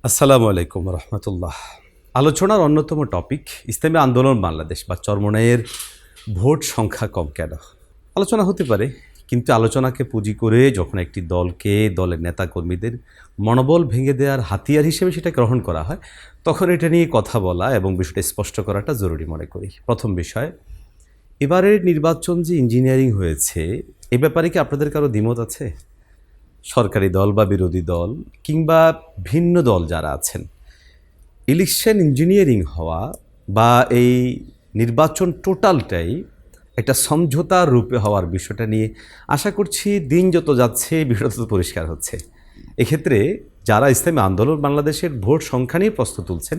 আসসালামু আলাইকুম রহমতুল্লাহ। আলোচনার অন্যতম টপিক ইসলামী আন্দোলন বাংলাদেশ বা চরমোনাইয়ের ভোট সংখ্যা কম কেন। আলোচনা হতে পারে, কিন্তু আলোচনাকে পুঁজি করে যখন একটি দলকে দলের নেতাকর্মীদের মনোবল ভেঙে দেওয়ার হাতিয়ার হিসেবে সেটা গ্রহণ করা হয়, তখন এটা নিয়ে কথা বলা এবং বিষয়টা স্পষ্ট করাটা জরুরি মনে করি। প্রথম বিষয়, এবারের নির্বাচন যে ইঞ্জিনিয়ারিং হয়েছে, এ ব্যাপারে কি আপনাদের কারো দ্বিমত আছে? সরকারি দল বা বিরোধী দল কিংবা ভিন্ন দল যারা আছেন, ইলেকশন ইঞ্জিনিয়ারিং হওয়া বা এই নির্বাচন টোটালটাই একটা সমঝোতার রূপে হওয়ার বিষয়টা নিয়ে আশা করছি দিন যত যাচ্ছে বিষয়টা তত পরিষ্কার হচ্ছে। এক্ষেত্রে যারা ইসলামী আন্দোলন বাংলাদেশের ভোট সংখ্যা নিয়ে প্রশ্ন তুলছেন,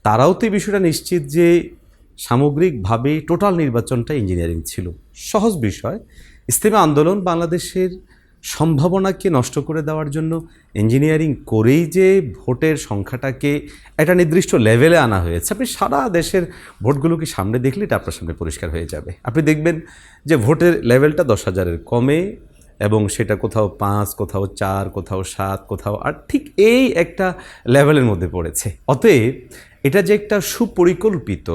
তারাও তো এই বিষয়টা নিশ্চিত যে সামগ্রিকভাবে টোটাল নির্বাচনটা ইঞ্জিনিয়ারিং ছিল। সহজ বিষয়, ইসলামী আন্দোলন বাংলাদেশের সম্ভাবনাকে নষ্ট করে দেওয়ার জন্য ইঞ্জিনিয়ারিং করেই যে ভোটের সংখ্যাটাকে একটা নির্দিষ্ট লেভেলে আনা হয়েছে। আপনি সারা দেশের ভোটগুলোকে সামনে দেখলে এটা আপনার সামনে পরিষ্কার হয়ে যাবে। আপনি দেখবেন যে ভোটের লেভেলটা 10,000-এর কমে, এবং সেটা কোথাও 5, কোথাও 4, কোথাও 7, কোথাও 8, ঠিক এই একটা লেভেলের মধ্যে পড়েছে। অতএব এটা যে একটা সুপরিকল্পিত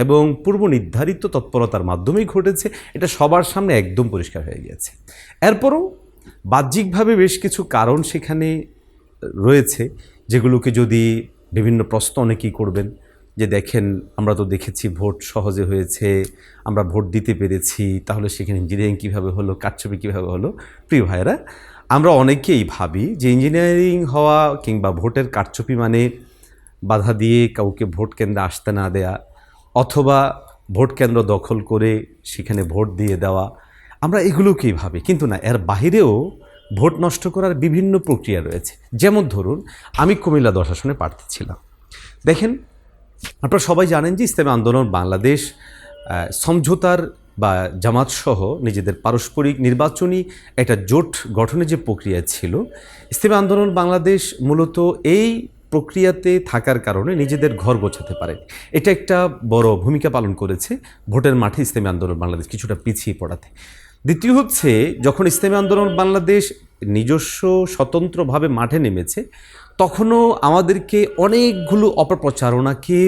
এবং পূর্ব নির্ধারিত তৎপরতার মাধ্যমেই ঘটেছে, এটা সবার সামনে একদম পরিষ্কার হয়ে গিয়েছে। এরপরও বাহ্যিকভাবে বেশ কিছু কারণ সেখানে রয়েছে, যেগুলোকে যদি বিভিন্ন প্রশ্ন অনেকেই করবেন যে দেখেন, আমরা তো দেখেছি ভোট সহজে হয়েছে, আমরা ভোট দিতে পেরেছি, তাহলে সেখানে ইঞ্জিনিয়ারিং কীভাবে হলো, কারচুপি কীভাবে হলো? প্রিয় ভাইয়েরা, আমরা অনেকেই ভাবি যে ইঞ্জিনিয়ারিং হওয়া কিংবা ভোটের কারচুপি মানে বাধা দিয়ে কাউকে ভোট কেন্দ্রে আসতে না দেয়া, অথবা ভোট কেন্দ্র দখল করে সেখানে ভোট দিয়ে দেওয়া, আমরা এগুলোকেই ভাবি। কিন্তু না, এর বাহিরেও ভোট নষ্ট করার বিভিন্ন প্রক্রিয়া রয়েছে। যেমন ধরুন, আমি কুমিল্লা 10 আসনে প্রার্থী ছিলাম। দেখেন, আপনারা সবাই জানেন যে ইসলামী আন্দোলন বাংলাদেশ সমঝোতার বা জামাতসহ নিজেদের পারস্পরিক নির্বাচনী একটা জোট গঠনের যে প্রক্রিয়া ছিল, ইসলামী আন্দোলন বাংলাদেশ মূলত এই প্রক্রিয়াতে থাকার কারণে নিজেদের ঘর গোছাতে পারে। এটা একটা বড় ভূমিকা পালন করেছে ভোটের মাঠে ইসলামী আন্দোলন বাংলাদেশ কিছুটা পিছিয়ে পড়াতে। দ্বিতীয় হচ্ছে, যখন ইসলামী আন্দোলন বাংলাদেশ নিজস্ব স্বতন্ত্রভাবে মাঠে নেমেছে, তখনও আমাদেরকে অনেকগুলো অপপ্রচারণাকে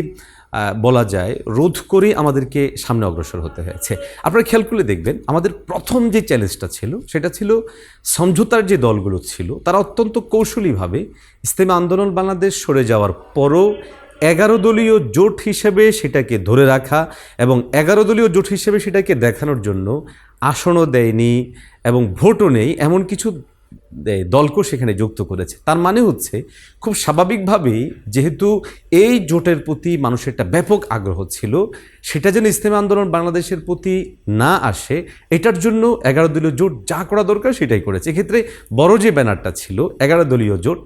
বলা যায় রোধ করে আমাদেরকে সামনে অগ্রসর হতে হয়েছে। আপনারা খেয়াল করলে দেখবেন, আমাদের প্রথম যে চ্যালেঞ্জটা ছিল সেটা ছিল সমঝোতার যে দলগুলো ছিল তারা অত্যন্ত কৌশলীভাবে ইসলামী আন্দোলন বাংলাদেশ সরে যাওয়ার পরও 11 দলীয় জোট হিসেবে সেটাকে ধরে রাখা এবং 11 দলীয় জোট হিসেবে সেটাকে দেখানোর জন্য আসনও দেয়নি এবং ভোটও নেই এমন কিছু দলকেও সেখানে যুক্ত করেছে। তার মানে হচ্ছে, খুব স্বাভাবিকভাবেই যেহেতু এই জোটের প্রতি মানুষের একটা ব্যাপক আগ্রহ ছিল, সেটা যেন ইসলামী আন্দোলন বাংলাদেশের প্রতি না আসে, এটার জন্য 11 দলীয় জোট যা করা দরকার সেটাই করেছে। এক্ষেত্রে বড় যে ব্যানারটা ছিল 11 দলীয় জোট,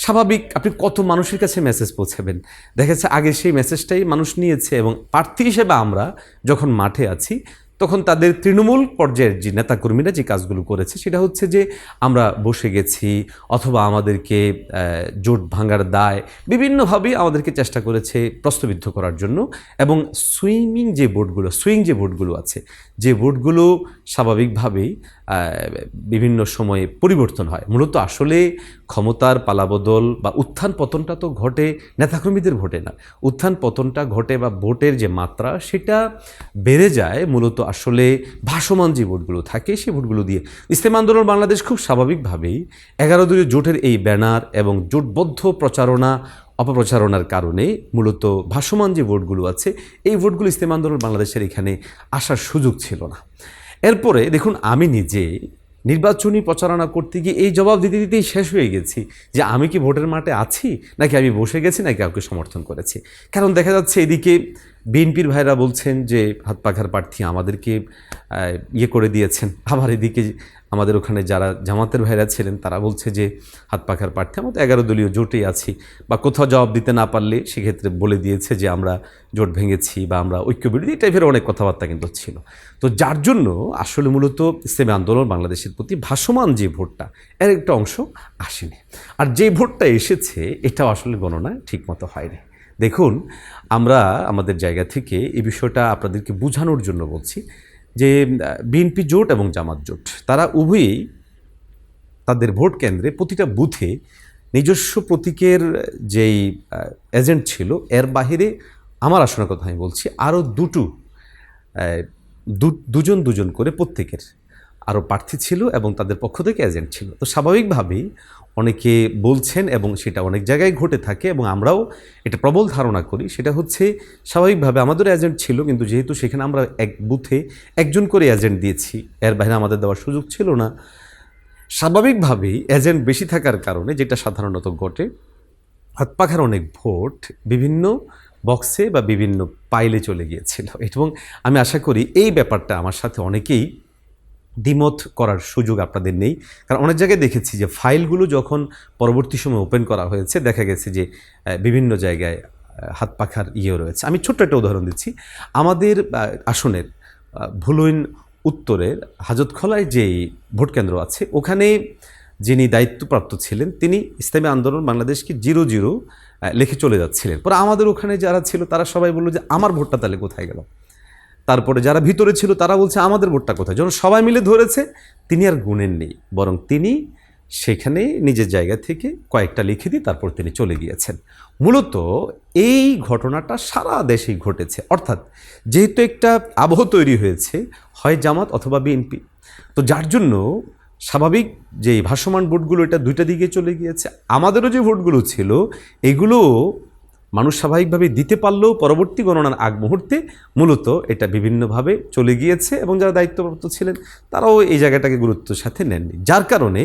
স্বাভাবিক আপনি কত মানুষের কাছে মেসেজ পৌঁছাবেন। দেখা যাচ্ছে আগে সেই মেসেজটাই মানুষ নিয়েছে, এবং প্রার্থী হিসেবে আমরা যখন মাঠে আছি তখন তাদের তৃণমূল পর্যায়ের যে নেতাকর্মীরা যে কাজগুলো করেছে সেটা হচ্ছে যে আমরা বসে গেছি, অথবা আমাদেরকে জোট ভাঙার দায় বিভিন্নভাবেই আমাদেরকে চেষ্টা করেছে প্রশ্নবিদ্ধ করার জন্য। এবং সুইং যে ভোটগুলো আছে, যে ভোটগুলো স্বাভাবিকভাবেই বিভিন্ন সময়ে পরিবর্তন হয়, মূলত আসলে ক্ষমতার পালাবদল বা উত্থান পতনটা তো ঘটে নেতাকর্মীদের ভোটে না, উত্থান পতনটা ঘটে বা ভোটের যে মাত্রা সেটা বেড়ে যায় মূলত আসলে ভাসমান যে ভোটগুলো থাকে সেই ভোটগুলো দিয়ে। ইসলামী আন্দোলন বাংলাদেশ খুব স্বাভাবিকভাবেই 11 দলীয় জোটের এই ব্যানার এবং জোটবদ্ধ প্রচারণা অপপ্রচারণার কারণে মূলত ভাসমান যে ভোটগুলো আছে এই ভোটগুলো ইসলামী আন্দোলন বাংলাদেশের এখানে আসার সুযোগ ছিল না। এরপরে দেখুন, আমি নিজে নির্বাচনী প্রচারণা করতে গিয়ে এই জবাব দিতে দিতেই শেষ হয়ে গেছি যে আমি কি ভোটের মাঠে আছি, নাকি আমি বসে গেছি, নাকি কাউকে সমর্থন করেছি। কারণ দেখা যাচ্ছে এদিকে বিএনপির ভাইরা বলছেন যে হাত পাখার প্রার্থী আমাদেরকে করে দিয়েছেন, আবার এদিকে আমাদের ওখানে যারা জামাতের ভাইরা ছিলেন তারা বলছে যে হাত পাখার প্রার্থী, আমরা তো 11 দলীয় জোটেই আছি, বা কোথাও জবাব দিতে না পারলে সেক্ষেত্রে বলে দিয়েছে যে আমরা জোট ভেঙেছি বা আমরা ঐক্য বিরোধী টাইপের অনেক কথাবার্তা কিন্তু ছিল। তো যার জন্য আসলে মূলত ইসলামী আন্দোলন বাংলাদেশের প্রতি ভাসমান যে ভোটটা এর একটা অংশ আসেনি, আর যে ভোটটা এসেছে এটাও আসলে গণনা ঠিকমতো হয়নি। দেখুন, আমরা আমাদের জায়গা থেকে এই বিষয়টা আপনাদেরকে বোঝানোর জন্য বলছি যে বিএনপি জোট এবং জামাত জোট তারা উভয়েই তাদের ভোট কেন্দ্রে প্রতিটা বুথে নিজস্ব প্রতীকের যেই এজেন্ট ছিল, এর বাহিরে আমার আসনের কথা আমি বলছি, আরও দুজন দুজন করে প্রত্যেকের আরও প্রার্থী ছিল এবং তাদের পক্ষ থেকে এজেন্ট ছিল। তো স্বাভাবিকভাবেই অনেকে বলছেন এবং সেটা অনেক জায়গায় ঘটে থাকে এবং আমরাও এটা প্রবল ধারণা করি, সেটা হচ্ছে স্বাভাবিকভাবে আমাদের এজেন্ট ছিল, কিন্তু যেহেতু সেখানে আমরা এক বুথে একজন করে এজেন্ট দিয়েছি, এর বাইরে আমাদের দেওয়ার সুযোগ ছিল না, স্বাভাবিকভাবেই এজেন্ট বেশি থাকার কারণে যেটা সাধারণত ঘটে, হাত পাখার অনেক ভোট বিভিন্ন বক্সে বা বিভিন্ন পাইলে চলে গিয়েছিল। এবং আমি আশা করি এই ব্যাপারটা আমার সাথে অনেকেই দ্বিমত করার সুযোগ আপনাদের নেই, কারণ অনেক জায়গায় দেখেছি যে ফাইলগুলো যখন পরবর্তী সময় ওপেন করা হয়েছে দেখা গেছে যে বিভিন্ন জায়গায় হাত পাখার ইয়েও রয়েছে। আমি ছোট্ট একটা উদাহরণ দিচ্ছি। আমাদের আসনের ভুলইন উত্তরের হাজতখোলায় যেই ভোট কেন্দ্র আছে, ওখানে যিনি দায়িত্বপ্রাপ্ত ছিলেন তিনি ইসলামী আন্দোলন বাংলাদেশকে 0-0 লিখে চলে যাচ্ছিলেন। পরে আমাদের ওখানে যারা ছিল তারা সবাই বললো যে আমার ভোটটা তাহলে কোথায় গেল। তারপরে যারা ভিতরে ছিল তারা বলছে আমাদের ভোটটা কোথায়। যখন সবাই মিলে ধরেছে, তিনি আর গুনেননি, বরং তিনি সেখানে নিজের জায়গা থেকে কয়েকটা লিখে দিয়ে তারপর তিনি চলে গিয়েছেন। মূলত এই ঘটনাটা সারা দেশেই ঘটেছে, অর্থাৎ যেহেতু একটা আবহ তৈরি হয়েছে হয় জামাত অথবা বিএনপি, তো যার জন্য স্বাভাবিক যে ভাসমান ভোটগুলো এটা দুইটা দিকে চলে গিয়েছে। আমাদেরও যে ভোটগুলো ছিল এগুলো মানুষ স্বাভাবিকভাবে দিতে পারলেও পরবর্তী গণনার আগ মুহূর্তে মূলত এটা বিভিন্নভাবে চলে গিয়েছে এবং যারা দায়িত্বপ্রাপ্ত ছিলেন তারাও এই জায়গাটাকে গুরুত্বের সাথে নেননি, যার কারণে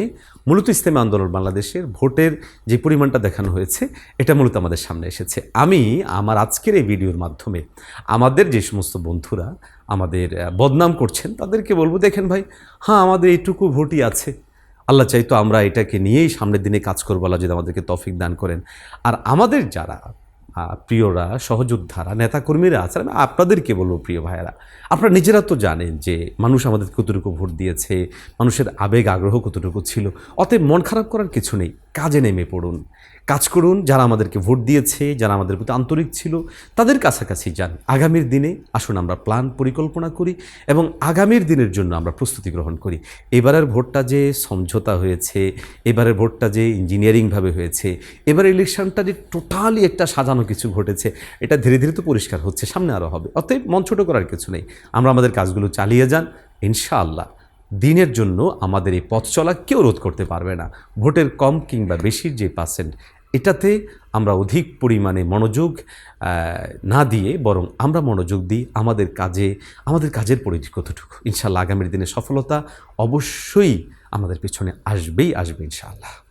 মূলত ইসলামী আন্দোলন বাংলাদেশের ভোটের যে পরিমাণটা দেখানো হয়েছে এটা মূলত আমাদের সামনে এসেছে। আমি আমার আজকের এই ভিডিওর মাধ্যমে আমাদের যে সমস্ত বন্ধুরা আমাদের বদনাম করছেন তাদেরকে বলবো, দেখেন ভাই, হ্যাঁ আমাদের এইটুকু ভোটই আছে, আল্লাহ চাইতো আমরা এটাকে নিয়েই সামনের দিনে কাজ করবো, আল্লাহ যদি আমাদেরকে তৌফিক দান করেন। আর আমাদের যারা প্রিয়রা, সহযোদ্ধারা, নেতাকর্মীরা আছেন, আমি আপনাদেরকে বলবো প্রিয় ভাইয়েরা, আপনারা নিজেরা তো জানেন যে মানুষ আমাদের কতটুকু ভোট দিয়েছে, মানুষের আবেগ আগ্রহ কতটুকু ছিল। অতএব মন খারাপ করার কিছু নেই, কাজে নেমে পড়ুন, কাজ করুন। যারা আমাদেরকে ভোট দিয়েছে, যারা আমাদের প্রতি আন্তরিক ছিল, তাদের কাছাকাছি যান। আগামীর দিনে আসুন আমরা প্ল্যান পরিকল্পনা করি এবং আগামীর দিনের জন্য আমরা প্রস্তুতি গ্রহণ করি। এবারের ভোটটা যে সমঝোতা হয়েছে, এবারের ভোটটা যে ইঞ্জিনিয়ারিংভাবে হয়েছে, এবার ইলেকশনটা যে টোটালি একটা সাজানো কিছু ঘটেছে, এটা ধীরে ধীরে তো পরিষ্কার হচ্ছে, সামনে আরও হবে। অতএব মন ছোটো করার কিছু নেই, আমরা আমাদের কাজগুলো চালিয়ে যান। ইনশাআল্লাহ দিনের জন্য আমাদের এই পথ চলা কেউ রোধ করতে পারবে না। ভোটের কম কিংবা বেশির যে পার্সেন্ট, এটাতে আমরা অধিক পরিমাণে মনোযোগ না দিয়ে বরং আমরা মনোযোগ দিই আমাদের কাজে, আমাদের কাজের পরিধি কতটুকু। ইনশাআল্লাহ আগামীর দিনে সফলতা অবশ্যই আমাদের পেছনে আসবেই আসবে ইনশাআল্লাহ।